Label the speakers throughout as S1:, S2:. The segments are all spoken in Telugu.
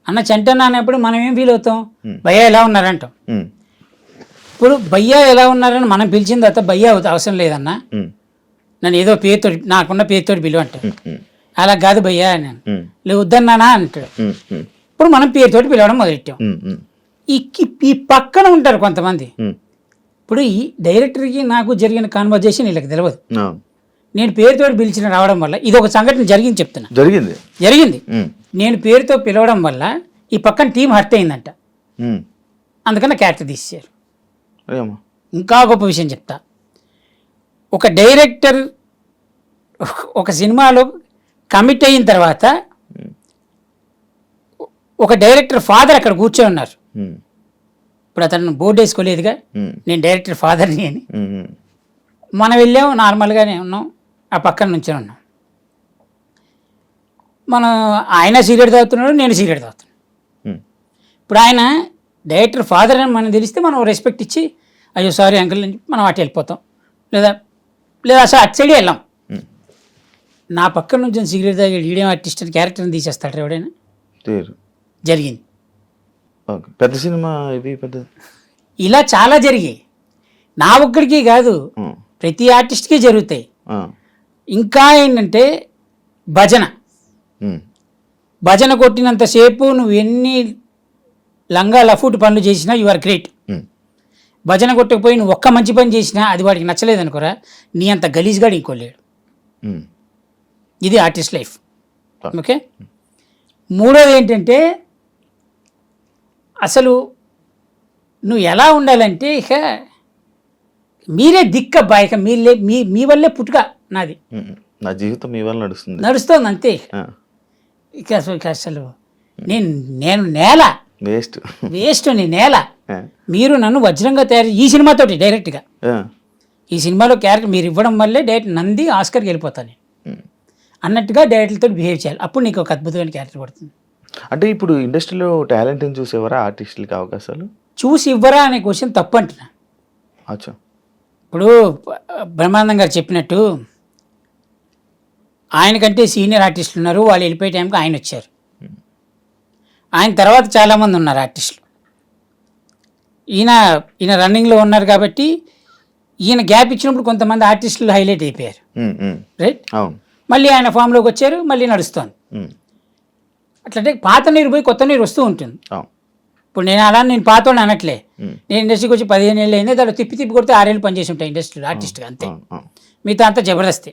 S1: అన్న చంటన్న అన్నప్పుడు మనం ఏం ఫీల్ అవుతాం, భయ్యా ఎలా ఉన్నారంటాం. ఇప్పుడు భయ్యా ఎలా ఉన్నారని మనం పిలిచిన తర్వాత భయ్యా అవసరం లేదన్నా, నన్ను ఏదో పేరుతో నాకున్న పేరుతో పిలువ అంటాడు. అలా కాదు భయ్యా అని లేదు వద్దన్నానా అంటాడు. ఇప్పుడు మనం పేరుతోటి పిలవడం మొదలెట్టాం. ఈ పక్కన ఉంటారు కొంతమంది. ఇప్పుడు ఈ డైరెక్టర్కి నాకు జరిగిన కాన్వర్జేషన్ వీళ్ళకి తెలియదు. నేను పేరుతో పిలిచిన రావడం వల్ల ఇది ఒక సంఘటన జరిగింది చెప్తున్నా. జరిగింది నేను పేరుతో పిలవడం వల్ల ఈ పక్కన టీం హర్ట్ అయిందంట. అందుకని క్యారెక్టర్ తీసేశారు. ఇంకా గొప్ప విషయం చెప్తా. ఒక డైరెక్టర్ ఒక సినిమాలో కమిట్ అయిన తర్వాత ఒక డైరెక్టర్ ఫాదర్ అక్కడ కూర్చొని ఉన్నారు. ఇప్పుడు అతను బోర్డు వేసుకోలేదుగా నేను డైరెక్టర్ ఫాదర్ని అని. మనం వెళ్ళాము నార్మల్గానే ఉన్నాం, ఆ పక్కన నుంచే ఉన్నాం. మనం ఆయన సిగరెట్ తాగుతున్నాడు, నేను సిగరెట్ తాగుతున్నాను. ఇప్పుడు ఆయన డైరెక్టర్ ఫాదర్ అని మనం తెలిస్తే మనం రెస్పెక్ట్ ఇచ్చి అయ్యో సారీ అంకుల్ అని మనం అటు వెళ్ళిపోతాం, లేదా అసలు అటు సైడే వెళ్ళాం. నా పక్కన నుంచి సిగరెట్ తాగి ఈడేం ఆర్టిస్ట్ అని క్యారెక్టర్ని తీసేస్తాడు ఎవడైనా. జరిగింది
S2: పెద్ద సినిమా ఇది పెద్ద
S1: ఇలా చాలా జరిగాయి. నా ఒక్కడికి కాదు, ప్రతి ఆర్టిస్ట్కి జరుగుతాయి. ఇంకా ఏంటంటే భజన కొట్టినంతసేపు నువ్వు ఎన్ని లంగా లఫూట్ పనులు చేసినా యు ఆర్ గ్రేట్. భజన కొట్టకపోయి నువ్వు ఒక్క మంచి పని చేసినా అది వాడికి నచ్చలేదు అనుకోరా, నీ అంత గలీజ్గా ఇంకోలేడు. ఇది ఆర్టిస్ట్ లైఫ్. ఓకే. మూడోది ఏంటంటే అసలు నువ్వు ఎలా ఉండాలంటే ఇక మీరే దిక్కబ్బా, ఇక మీ వల్లే పుట్టుక నాది,
S2: నా జీవితం మీ వల్ల
S1: నడుస్తుంది అంతే. ఇక అసలు నేను నేల వేస్ట్ నీ నేల. మీరు నన్ను వజ్రంగా తయారు ఈ సినిమాతోటి డైరెక్ట్గా ఈ సినిమాలో క్యారెక్టర్ మీరు ఇవ్వడం వల్లే డైరెక్ట్ నంది ఆస్కర్కి వెళ్ళిపోతాను అన్నట్టుగా డైరెక్టర్తో బిహేవ్ చేయాలి. అప్పుడు నీకు ఒక అద్భుతమైన క్యారెక్టర్ పడుతుంది.
S2: అంటే ఇప్పుడు ఇండస్ట్రీలో టాలెంట్ని చూసేవారా ఆర్టిస్టులకి అవకాశాలు
S1: చూసి ఇవ్వరా అనే క్వశ్చన్ తప్పు అంటున్నా. ఇప్పుడు బ్రహ్మానందం గారు చెప్పినట్టు ఆయనకంటే సీనియర్ ఆర్టిస్టులు ఉన్నారు, వాళ్ళు వెళ్ళిపోయే టైంకి ఆయన వచ్చారు. ఆయన తర్వాత చాలామంది ఉన్నారు ఆర్టిస్టులు. ఈయన రన్నింగ్లో ఉన్నారు కాబట్టి ఈయన గ్యాప్ ఇచ్చినప్పుడు కొంతమంది ఆర్టిస్టులు హైలైట్ అయిపోయారు. రైట్. మళ్ళీ ఆయన ఫామ్లోకి వచ్చారు, మళ్ళీ నడుస్తోంది. అట్లంటే పాత నీరు పోయి కొత్త నీరు వస్తూ ఉంటుంది. ఇప్పుడు నేను పాతోడు అనట్లే, నేను ఇండస్ట్రీకి వచ్చి 15 ఏళ్ళు అయింది, దాంట్లో తిప్పి కొడితే 6 ఏళ్ళు పనిచేసి ఉంటాయి ఇండస్ట్రీలో ఆర్టిస్ట్గా, అంతే. మిగతా అంతా జబర్దస్తే.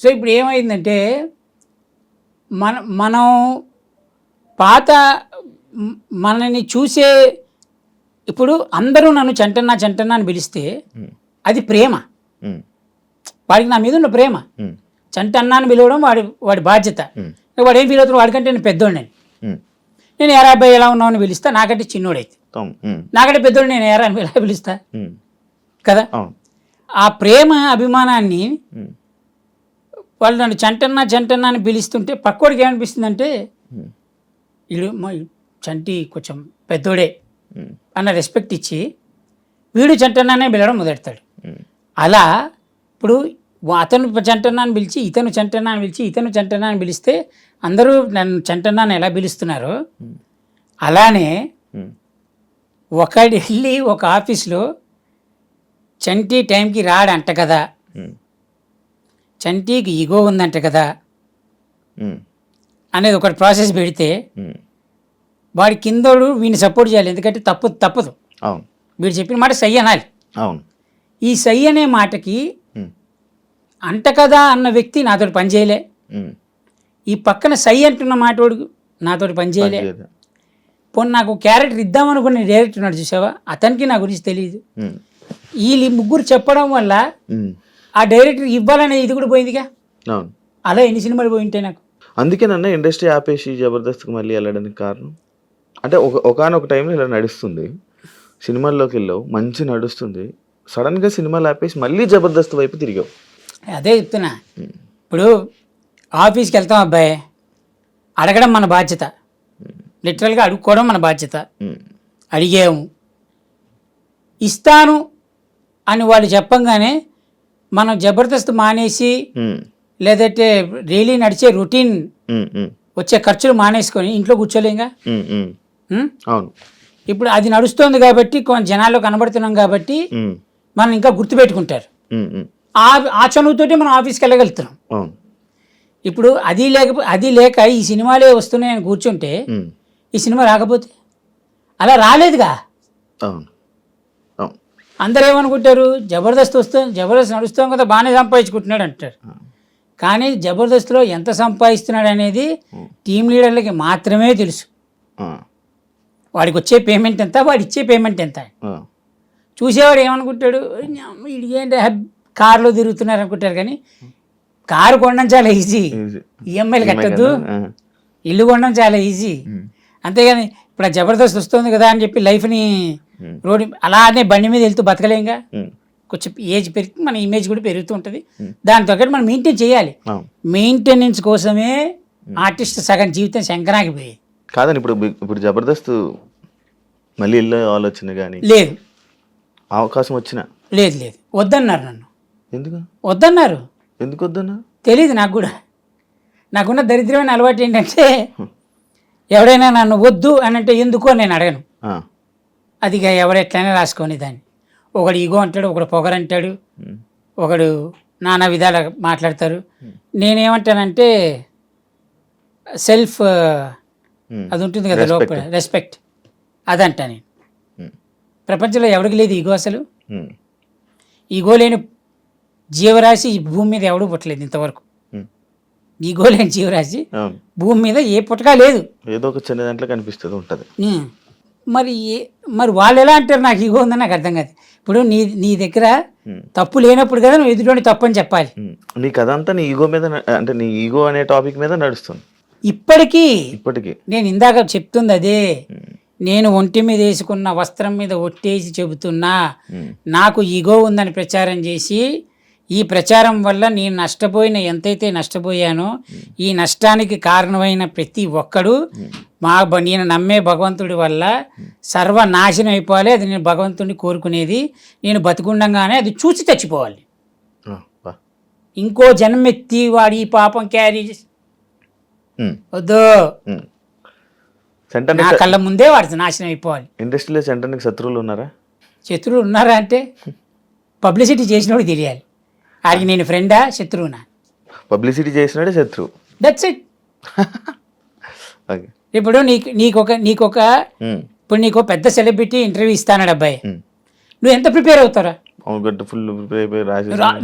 S1: సో ఇప్పుడు ఏమైందంటే మనం మనని చూసే ఇప్పుడు అందరూ నన్ను చంటన్నా అని పిలిస్తే అది ప్రేమ, వాడికి నా మీద ఉన్న ప్రేమ. చంటన్నా అని పిలవడం వాడి బాధ్యత. వాడు ఏం ఫీల్ అవుతాడు, వాడికంటే నేను పెద్దోడిని, నేను ఎరా అబ్బాయి ఎలా ఉన్నావు అని పిలుస్తా. నాకంటే చిన్నోడైతే నాకంటే పెద్దోడు నేను ఎరా అని ఎలా పిలుస్తా కదా. ఆ ప్రేమ అభిమానాన్ని వాళ్ళు నన్ను చంటన్నా అని పిలుస్తుంటే పక్కోడికి ఏమనిపిస్తుందంటే వీడు చంటి కొంచెం పెద్దోడే అన్న రెస్పెక్ట్ ఇచ్చి వీడు చంటన్నానే పిలవడం మొదలెడతాడు. అలా ఇప్పుడు అతను చంటన్నా అని పిలిచి ఇతను చంటన్నా అని పిలిచి ఇతను చంటన్నా అని పిలిస్తే అందరూ నన్ను చంటన్నా అని ఎలా పిలుస్తున్నారో అలానే ఒకడు వెళ్ళి ఒక ఆఫీస్లో చంటి టైంకి రాడంట కదా, చంటికి ఈగో ఉందంట కదా అనేది ఒకటి ప్రాసెస్ పెడితే వాడి కిందోడు వీడిని సపోర్ట్ చేయాలి. ఎందుకంటే తప్పదు. వీడు చెప్పిన మాట సై అనాలి. ఈ సై అనే మాటకి అంట కదా అన్న వ్యక్తి నాతోటి పనిచేయలే, ఈ పక్కన సై అంటున్న మాటోడు నాతోటి పనిచేయలే. పోనీ నాకు క్యారెక్టర్ ఇద్దామనుకున్న డైరెక్టర్ ఉన్నాడు చూసావా, అతనికి నా గురించి తెలియదు. వీళ్ళు ముగ్గురు చెప్పడం వల్ల ఆ డైరెక్టర్ ఇవ్వాలనే ఇది కూడా పోయిందిగా. అలా ఎన్ని సినిమాలు పోయి ఉంటాయి నాకు.
S2: అందుకేనన్నా ఇండస్ట్రీ ఆపేసి జబర్దస్త్కి మళ్ళీ వెళ్ళడానికి కారణం. అంటే ఒకనొక టైంలో ఇలా నడుస్తుంది, సినిమాల్లోకి వెళ్ళావు, మంచి నడుస్తుంది, సడన్గా సినిమాలు ఆపేసి మళ్ళీ జబర్దస్త్ వైపు తిరిగావు.
S1: అదే చెప్తున్నా. ఇప్పుడు ఆఫీస్కి వెళ్తాం అబ్బాయి, అడగడం మన బాధ్యత, లిటరల్గా అడుక్కోవడం మన బాధ్యత. అడిగాము, ఇస్తాను అని వాళ్ళు చెప్పంగానే మనం జబర్దస్త్ మానేసి లేదంటే డైలీ నడిచే రొటీన్ వచ్చే ఖర్చులు మానేసుకొని ఇంట్లో కూర్చోలేంగా.
S2: ఉమ్, ఉమ్.
S1: ఉం?
S2: అవును.
S1: ఇప్పుడు అది నడుస్తోంది కాబట్టి కొంచెం జనాల్లో కనబడుతున్నాం కాబట్టి
S2: ఉమ్,
S1: మనం ఇంకా గుర్తుపెట్టుకుంటారు.
S2: ఉమ్, ఉమ్.
S1: ఆ చనువుతోటి మనం ఆఫీస్కి వెళ్ళగలుగుతున్నాం.
S2: అవును.
S1: ఇప్పుడు అది లేక ఈ సినిమాలే వస్తున్నాయని కూర్చుంటే
S2: ఉమ్,
S1: ఈ సినిమా రాకపోతే అలా రాలేదుగా.
S2: అవును. అవును.
S1: అందరూ ఏమనుకుంటారు, జబర్దస్త్ నడుస్తాం కదా బాగానే సంపాదించుకుంటున్నాడు అంటారు. కానీ జబర్దస్త్లో ఎంత సంపాదిస్తున్నాడు అనేది టీం లీడర్లకి మాత్రమే తెలుసు.
S2: ఆ,
S1: వాడికి వచ్చే పేమెంట్ ఎంత, వాడు ఇచ్చే పేమెంట్ ఎంత.
S2: ఆ,
S1: చూసేవాడు ఏమనుకుంటాడు, వీడికి ఏంటి కారులో తిరుగుతున్నారు అనుకుంటారు. కానీ కారు కొనడం చాలా ఈజీ,
S2: ఈజీ.
S1: ఈఎంఐలు కట్టద్దు.
S2: ఆ,
S1: ఇల్లు కొనడం చాలా ఈజీ. అంతేగాని ఇప్పుడు ఆ జబర్దస్త్ వస్తుంది కదా అని చెప్పి లైఫ్ని రోడ్డు అలానే బండి మీద వెళ్తూ బతకలేంగా.
S2: ఉమ్,
S1: కొంచెం ఏజ్ పెరిగి మన ఇమేజ్ కూడా పెరుగుతూ ఉంటుంది. దాని తగ్గట్టు మనం మెయింటైన్ చేయాలి.
S2: అవును.
S1: మెయింటెనెన్స్ కోసమే ఆర్టిస్ట్ సగం జీవితం శంకరాగిపోయేది.
S2: కాదండి, ఇప్పుడు జబర్దస్త్ మళ్ళీ వెళ్ళే ఆలోచన కానీ
S1: లేదు
S2: అవకాశం వచ్చినా
S1: లేదు వద్దన్నారు నన్ను.
S2: ఎందుకు
S1: వద్దన్నారు
S2: ఎందుకు వద్దన్నా?
S1: తెలీదు నాకు కూడా. నాకున్న దరిద్రమైన అలవాటు ఏంటంటే ఎవడైనా నన్ను వద్దు అని అంటే ఎందుకు అని నేను అడగను.
S2: ఆ,
S1: అది ఇక ఎవరు ఎట్లయినా రాసుకొని దాన్ని. ఒకడు ఈగో అంటాడు, ఒకడు పొగరంటాడు, ఒకడు నానా విధాలు మాట్లాడతారు. నేనేమంటానంటే సెల్ఫ్ అది ఉంటుంది కదా లోపల, రెస్పెక్ట్, అదంటా నేను. ప్రపంచంలో ఎవరికి లేదు ఈగో. అసలు ఈగో లేని జీవరాశి ఈ భూమి మీద ఎవడూ పుట్టలేదు ఇంతవరకు. ఈగో లేని జీవరాశి
S2: అవును.
S1: భూమి మీద ఏ పుట్టగా లేదు.
S2: ఏదో ఒక చిన్న దాంట్లో కనిపిస్తుంది ఉంటుంది.
S1: మరి వాళ్ళు ఎలా అంటారు నాకు ఈగో ఉందని నాకు అర్థం కాదు. ఇప్పుడు నీ దగ్గర తప్పు లేనప్పుడు కదా నువ్వు ఎదుటి తప్పు అని చెప్పాలి.
S2: నీకు అదంతా నీ ఈగో మీద అంటే నీ ఈగో అనే టాపిక్ మీద నడుస్తుంది
S1: ఇప్పటికీ. నేను ఇందాక చెప్తుంది అదే. నేను ఒంటి మీద వేసుకున్న వస్త్రం మీద ఒట్టేసి చెబుతున్నా, నాకు ఈగో ఉందని ప్రచారం చేసి ఈ ప్రచారం వల్ల నేను ఎంతైతే నష్టపోయానో ఈ నష్టానికి కారణమైన ప్రతి ఒక్కడు నేను నమ్మే భగవంతుడి వల్ల సర్వనాశనం అయిపోవాలి. అది నేను భగవంతుడిని కోరుకునేది. నేను బతికుండగానే అది చూసి చచ్చిపోవాలి. ఇంకో జన్మెత్తి వాడి ఈ పాపం క్యారీ వద్దు. నా కళ్ళ ముందే వాడి నాశనం అయిపోవాలి.
S2: ఇండస్ట్రీలో సెంటర్కి శత్రువులు ఉన్నారా?
S1: శత్రువులు ఉన్నారా అంటే పబ్లిసిటీ చేసినోడు తెలియాలి. ఆడికి నేను ఫ్రెండా శత్రువునా?
S2: పబ్లిసిటీ చేసినాడే శత్రువు.
S1: That's it. ఇప్పుడు నీకు పెద్ద సెలబ్రిటీ ఇంటర్వ్యూ ఇస్తానాడు అబ్బాయి, నువ్వు ఎంత ప్రిపేర్ అవుతారా?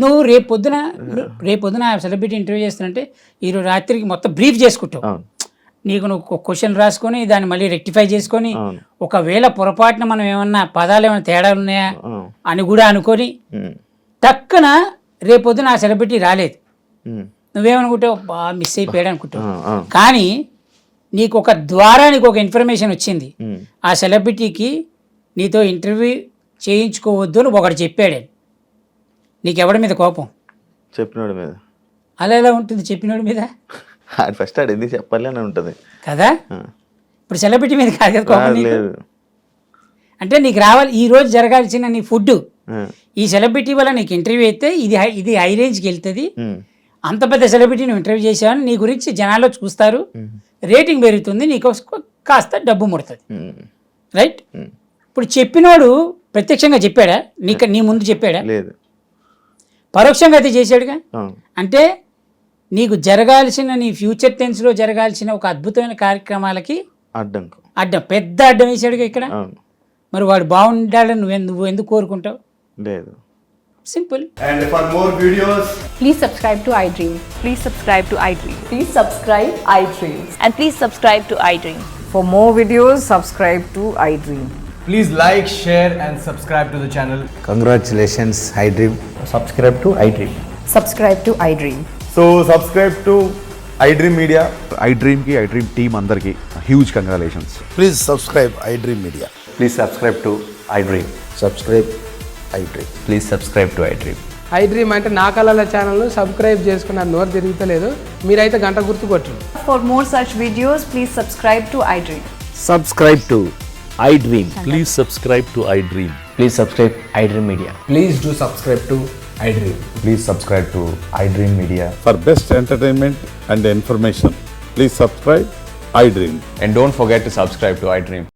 S1: నువ్వు రేపు పొద్దున సెలబ్రిటీ ఇంటర్వ్యూ చేస్తానంటే ఈరోజు రాత్రికి మొత్తం బ్రీఫ్ చేసుకుంటావు. నువ్వు క్వశ్చన్ రాసుకొని దాన్ని మళ్ళీ రెక్టిఫై చేసుకొని, ఒకవేళ పొరపాటున మనం ఏమన్నా పదాలు ఏమైనా తేడాలు ఉన్నాయా అని కూడా అనుకొని టక్కున రేపొద్దున ఆ సెలబ్రిటీ రాలేదు, నువ్వేమనుకుంటావు, మిస్ అయిపోయాడు అనుకుంటావు. కానీ నీకు ఒక ఇన్ఫర్మేషన్ వచ్చింది, ఆ సెలబ్రిటీకి నీతో ఇంటర్వ్యూ చేయించుకోవద్దు అని ఒకటి చెప్పాడు. నీకు ఎవడి మీద కోపం?
S2: చెప్పినోడి మీద.
S1: అలా ఎలా ఉంటుంది చెప్పినోడి మీద?
S2: ఫస్ట్ ఆడు ఎందుకు చెప్పాలి అని ఉంటుంది కదా.
S1: ఇప్పుడు సెలబ్రిటీ మీద కాదు కదా కోపం. అంటే నీకు రావాలి ఈ రోజు జరగాల్సిన నీ ఫుడ్, ఈ సెలబ్రిటీ వల్ల నీకు ఇంటర్వ్యూ అయితే ఇది హై రేంజ్కి వెళ్తుంది. అంత పెద్ద సెలబ్రిటీ నువ్వు ఇంటర్వ్యూ చేసావని నీ గురించి జనాల్లో చూస్తారు, రేటింగ్ పెరుగుతుంది, నీకు కాస్త డబ్బు ముడుతుంది. రైట్? ఇప్పుడు చెప్పినోడు ప్రత్యక్షంగా చెప్పాడా? నీ ముందు చెప్పాడా?
S2: లేదు.
S1: పరోక్షంగా అయితే చేశాడుగా. అంటే నీకు జరగాల్సిన నీ ఫ్యూచర్ టెన్స్లో జరగాల్సిన ఒక అద్భుతమైన కార్యక్రమాలకి అడ్డం పెద్ద అడ్డం వేసాడుగా ఇక్కడ. మరి వాడు బాగుండాలని నువ్వు ఎందుకు కోరుకుంటావు?
S2: లేదు.
S1: Simple.
S3: And for more videos,
S4: please subscribe to iDream.
S5: Please subscribe to iDream.
S4: Please subscribe iDream.
S5: And please subscribe to iDream.
S4: For more videos, subscribe to iDream.
S3: please like, share and subscribe to the channel.
S6: Congratulations, iDream.
S3: Subscribe to iDream.
S4: Subscribe to iDream.
S3: So subscribe to iDream Media.
S7: iDream ki iDream team andarki huge congratulations.
S6: Please subscribe iDream Media.
S8: Please subscribe to iDream.
S6: Subscribe iDream.
S8: Please subscribe to iDream.
S9: iDream అంటే నా కళల ఛానల్ సబ్స్క్రైబ్ చేసుకున్న నోరు తిరుగుతలేదు, మీరైతే గంట గుర్తు కొట్టండి.
S4: For more such videos, please subscribe to iDream.
S6: Subscribe to iDream.
S10: Please subscribe to iDream.
S8: Please subscribe iDream Media.
S3: Please do subscribe to iDream.
S8: Please subscribe to iDream Media.
S7: For best entertainment and information,
S10: Please subscribe iDream.
S8: And don't forget to subscribe to iDream.